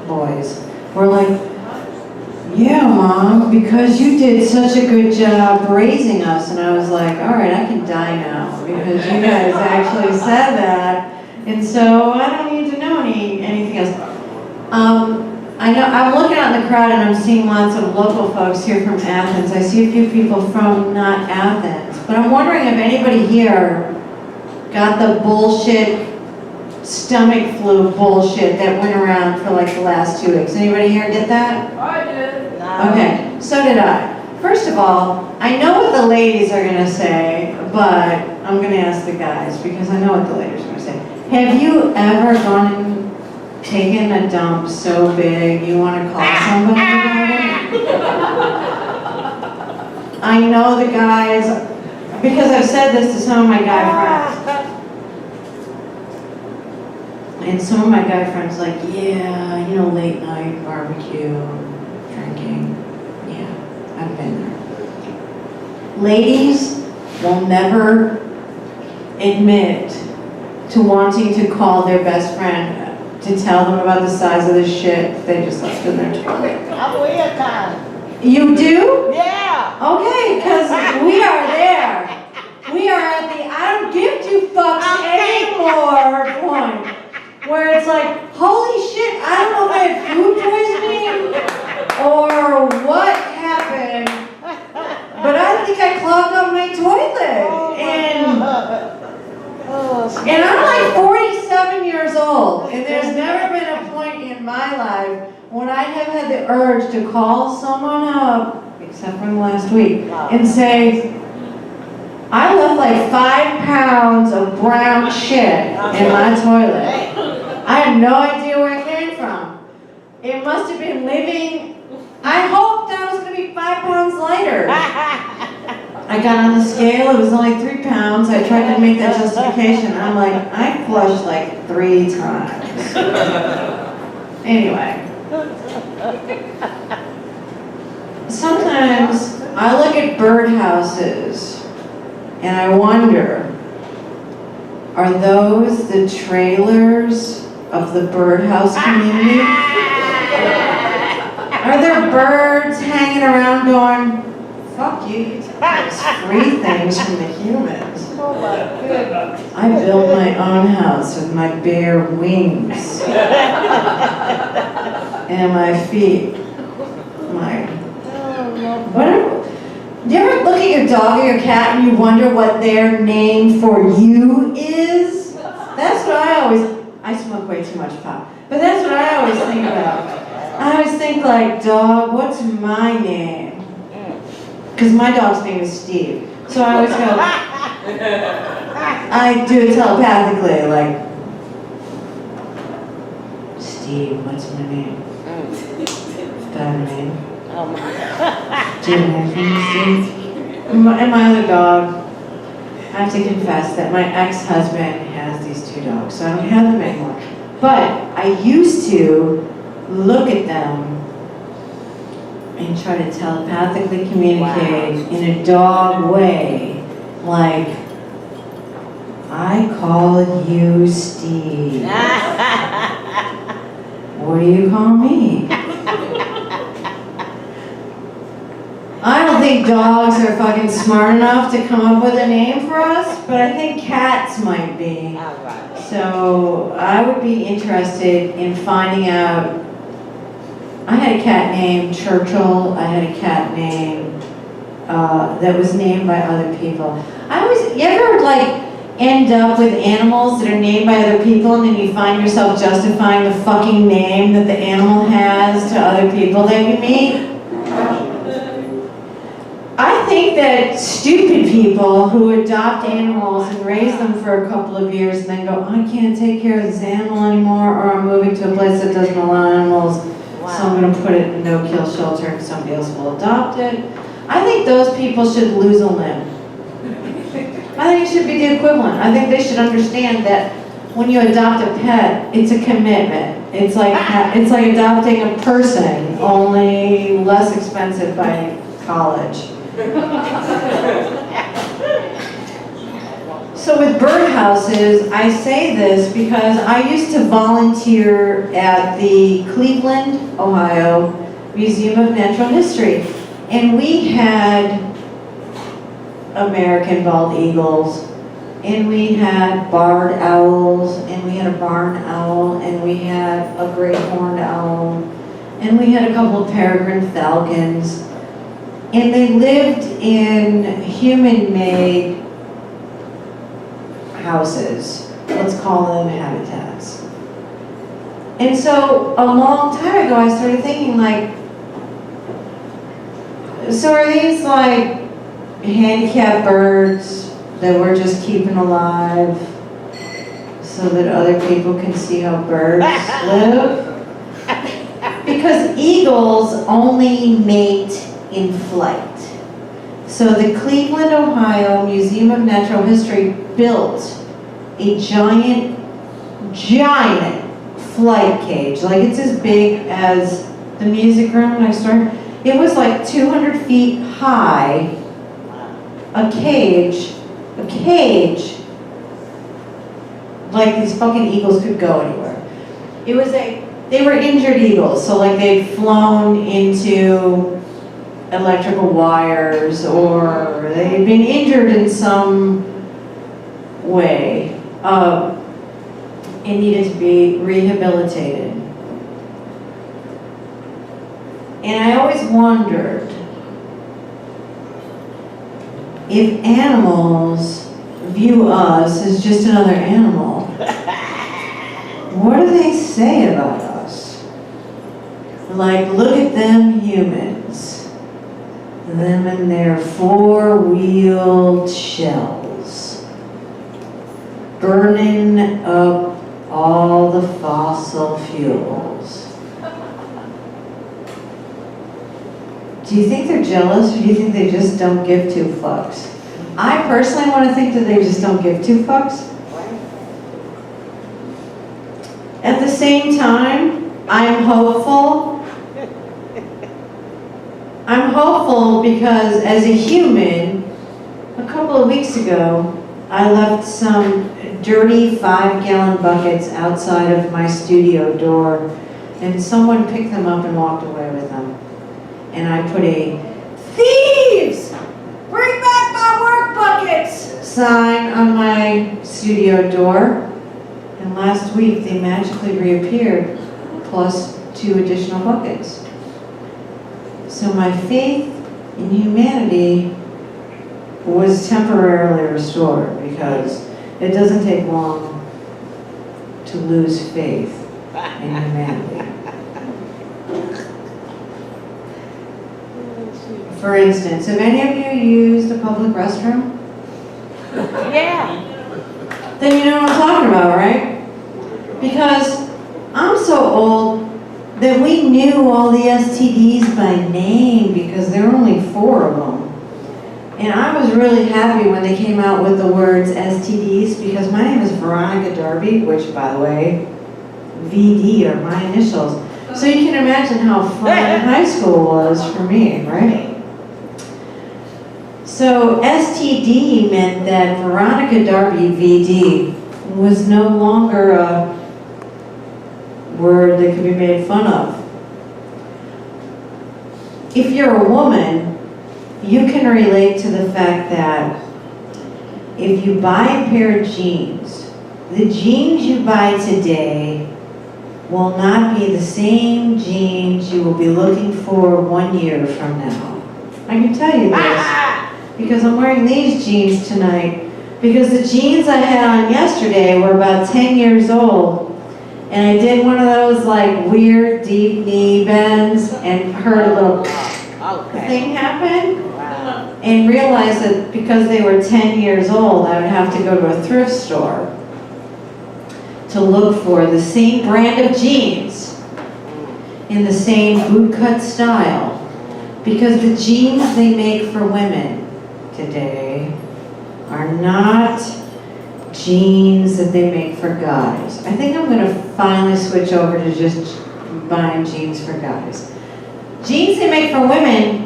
boys were like, yeah, Mom, because you did such a good job raising us. And I was like, all right, I can die now because you guys actually said that. And so I don't need to know anything else. I know I'm looking out in the crowd and I'm seeing lots of local folks here from Athens. I see a few people from not Athens, but I'm wondering if anybody here got the bullshit stomach flu bullshit that went around for like the last 2 weeks. Anybody here get that? I did. Okay, so did I. First of all, I know what the ladies are gonna say, but I'm gonna ask the guys because I know what the ladies are gonna say. Have you ever gone and taken a dump so big you want to call somebody about it? I know the guys, because I've said this to some of my guy friends. And some of my guy friends like, yeah, you know, late night barbecue, drinking. Yeah, I've been there. Ladies will never admit to wanting to call their best friend to tell them about the size of the shit they just left in their toilet. I'm weird kind. You do? Yeah. Okay, because we are there. We are at the I don't give two fucks anymore point. Where it's like, holy shit, I don't know if I had food poisoning or what happened, but I think I clogged up my toilet. And I'm like 47 years old, and there's never been a point in my life when I have had the urge to call someone up, except for the last week, and say, I left like 5 pounds of brown shit in my toilet. I have no idea where it came from. It must have been living. I hoped I was going to be 5 pounds lighter. I got on the scale, it was only 3 pounds. I tried to make that justification. I'm like, I flushed like 3 times. Anyway. Sometimes I look at birdhouses and I wonder, are those the trailers of the birdhouse community? Are there birds hanging around going, fuck you, you took those free things from the humans. Oh my goodness. I built my own house with my bare wings and my feet. Whatever. Do you ever look at your dog or your cat and you wonder what their name for you is? That's what I smoke way too much pot, but that's what I always think about. I always think like, dog, what's my name? Because my dog's name is Steve. So I always go, I do it telepathically, like, Steve, what's my name? Do I have a name? Oh my. Do you have a name for me, Steve? And my other dog, I have to confess that my ex-husband has these 2 dogs, so I don't have them anymore. But I used to look at them and try to telepathically communicate in a dog way, like, I call you Steve. What do you call me? I don't think dogs are fucking smart enough to come up with a name for us, but I think cats might be. So I would be interested in finding out. I had a cat named Churchill. I had a cat named that was named by other people. You ever like end up with animals that are named by other people and then you find yourself justifying the fucking name that the animal has to other people that you meet? I think that stupid people who adopt animals and raise them for a couple of years and then go, I can't take care of this animal anymore, or I'm moving to a place that doesn't allow animals, so I'm going to put it in a no-kill shelter and somebody else will adopt it. I think those people should lose a limb. I think it should be the equivalent. I think they should understand that when you adopt a pet, it's a commitment. It's like adopting a person, only less expensive by college. So with birdhouses, I say this because I used to volunteer at the Cleveland, Ohio Museum of Natural History. And we had American bald eagles, and we had barred owls, and we had a barn owl, and we had a great horned owl, and we had a couple of peregrine falcons. And they lived in human-made houses, let's call them habitats. And so a long time ago I started thinking like, so are these like handicapped birds that we're just keeping alive so that other people can see how birds live? Because eagles only mate in flight. So the Cleveland, Ohio Museum of Natural History built a giant flight cage. Like it's as big as the music room next door. It was like 200 feet high, a cage, like these fucking eagles could go anywhere. They were injured eagles, so like they'd flown into electrical wires or they'd been injured in some way and needed to be rehabilitated. And I always wondered if animals view us as just another animal, what do they say about us? Like, look at them humans, them and their four-wheeled shells, burning up all the fossil fuels. Do you think they're jealous, or do you think they just don't give two fucks? I personally want to think that they just don't give two fucks. At the same time, I'm hopeful. I'm hopeful because as a human, a couple of weeks ago, I left some dirty 5-gallon buckets outside of my studio door, and someone picked them up and walked away with them. And I put a "Thieves! Bring back my work buckets!" sign on my studio door. And last week they magically reappeared, plus 2 additional buckets. So my faith in humanity was temporarily restored, because it doesn't take long to lose faith in humanity. For instance, have any of you used a public restroom? Yeah. Then you know what I'm talking about, right? Because I'm so old that we knew all the STDs by name because there were only 4 of them. And I was really happy when they came out with the words STDs, because my name is Veronica Darby, which, by the way, VD are my initials. So you can imagine how fun high school was for me, right? So STD meant that Veronica Darby, VD, was no longer a word that could be made fun of. If you're a woman, you can relate to the fact that if you buy a pair of jeans, the jeans you buy today will not be the same jeans you will be looking for 1 year from now. I can tell you this because I'm wearing these jeans tonight, because the jeans I had on yesterday were about 10 years old, and I did one of those like weird deep knee bends and heard a little thing happen, and realized that because they were 10 years old, I would have to go to a thrift store to look for the same brand of jeans in the same bootcut style, because the jeans they make for women today are not jeans that they make for guys. I think I'm going to finally switch over to just buying jeans for guys. Jeans they make for women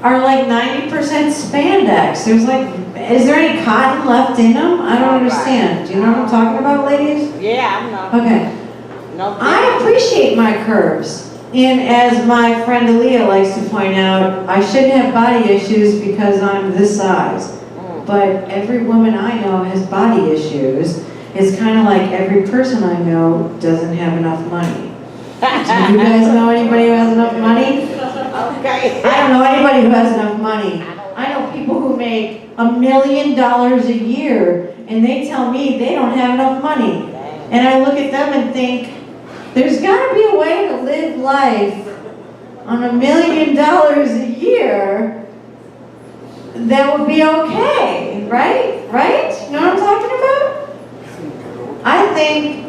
are like 90% spandex. There's like, is there any cotton left in them? I don't understand. Do you know what I'm talking about, ladies? Yeah, I'm not. Okay. No. I appreciate my curves. And as my friend Aaliyah likes to point out, I shouldn't have body issues because I'm this size. But every woman I know has body issues. It's kind of like every person I know doesn't have enough money. Do you guys know anybody who has enough money? Okay. I don't know anybody who has enough money. I know people who make $1 million a year and they tell me they don't have enough money. And I look at them and think, there's got to be a way to live life on $1 million a year that would be okay, right? Right? You know what I'm talking about? I think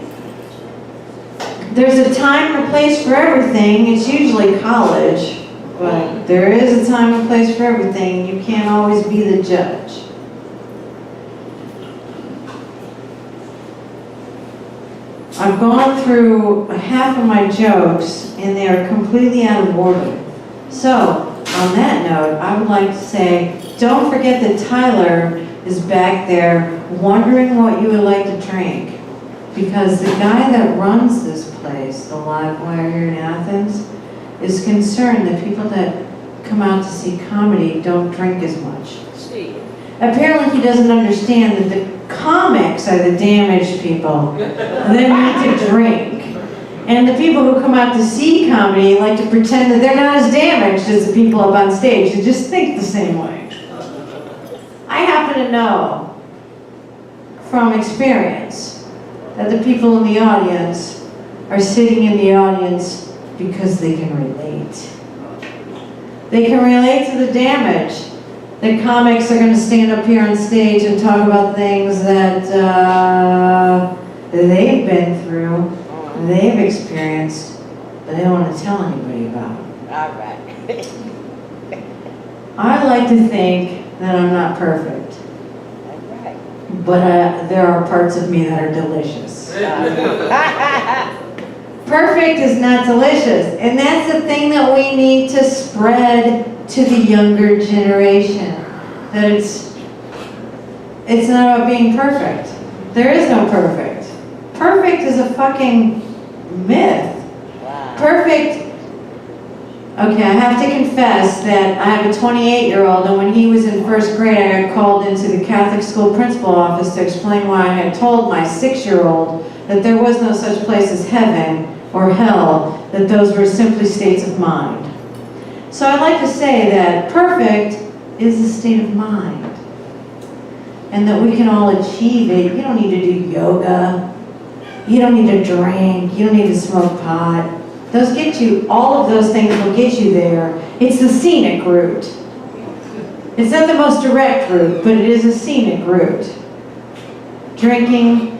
there's a time and a place for everything. It's usually college, but there is a time and place for everything. You can't always be the judge. I've gone through half of my jokes and they are completely out of order. So, on that note, I would like to say, don't forget that Tyler is back there wondering what you would like to drink. Because the guy that runs this place, the LiveWire here in Athens, is concerned that people that come out to see comedy don't drink as much. Apparently he doesn't understand that the comics are the damaged people that need to drink. And the people who come out to see comedy like to pretend that they're not as damaged as the people up on stage who just think the same way. I happen to know from experience that the people in the audience are sitting in the audience because they can relate. They can relate to the damage. The comics are going to stand up here on stage and talk about things that they've been through, they've experienced, but they don't want to tell anybody about. All right. I like to think that I'm not perfect, but there are parts of me that are delicious. Perfect is not delicious, and that's the thing that we need to spread to the younger generation. That it's not about being perfect. There is no perfect. Perfect is a fucking myth. Wow. Perfect. Okay, I have to confess that I have a 28-year-old, and when he was in first grade, I got called into the Catholic school principal office to explain why I had told my 6-year-old that there was no such place as heaven or hell, that those were simply states of mind. So I'd like to say that perfect is a state of mind, and that we can all achieve it. You don't need to do yoga. You don't need to drink. You don't need to smoke pot. Those get you, all of those things will get you there. It's the scenic route. It's not the most direct route, but it is a scenic route. Drinking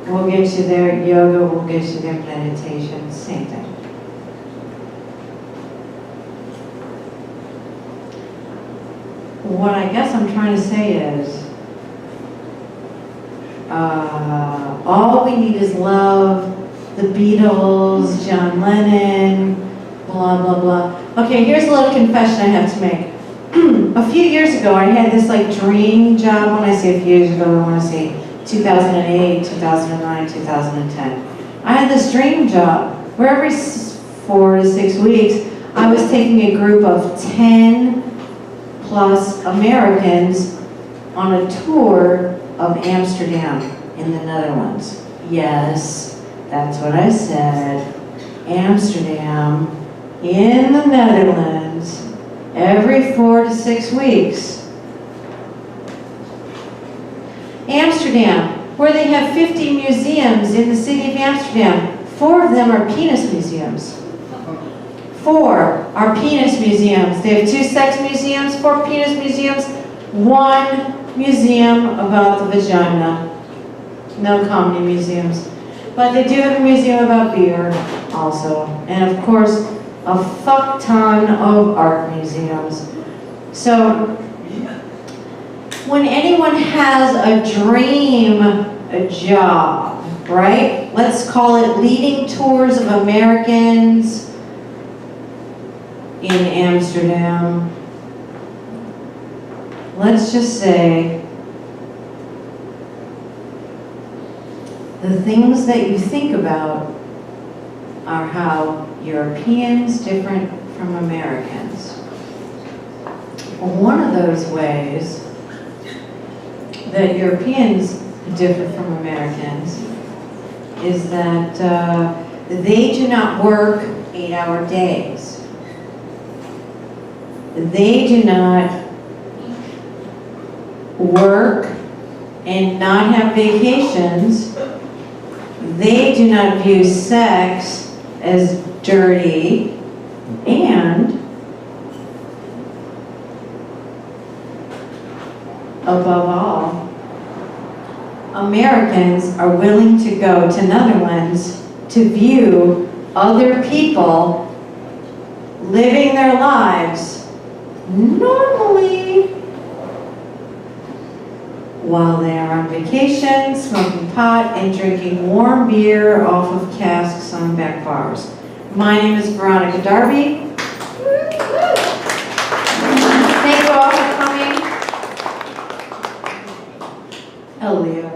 will get you there. Yoga will get you there. Meditation, same thing. What I guess I'm trying to say is, all we need is love. The Beatles, John Lennon, blah, blah, blah. Okay, here's a little confession I have to make. A few years ago, I had this like dream job. When I say a few years ago, I want to say 2008, 2009, 2010. I had this dream job where every 4 to 6 weeks, I was taking a group of 10 plus Americans on a tour of Amsterdam in the Netherlands. Yes, that's what I said. Amsterdam in the Netherlands every 4 to 6 weeks. Amsterdam, where they have 50 museums in the city of Amsterdam. 4 of them are penis museums. 4 are penis museums. They have 2 sex museums, 4 penis museums, 1 museum about the vagina. No comedy museums. But they do have a museum about beer also. And of course, a fuck ton of art museums. So, when anyone has a dream job, right? Let's call it leading tours of Americans in Amsterdam. let's just say, the things that you think about are how Europeans different from Americans. One of those ways that Europeans differ from Americans is that they do not work 8-hour days. They do not work and not have vacations. They do not view sex as dirty, and above all, Americans are willing to go to Netherlands to view other people living their lives normally while they are on vacation, smoking pot and drinking warm beer off of casks on back bars. My name is Veronica Darby. Thank you all for coming. Elio.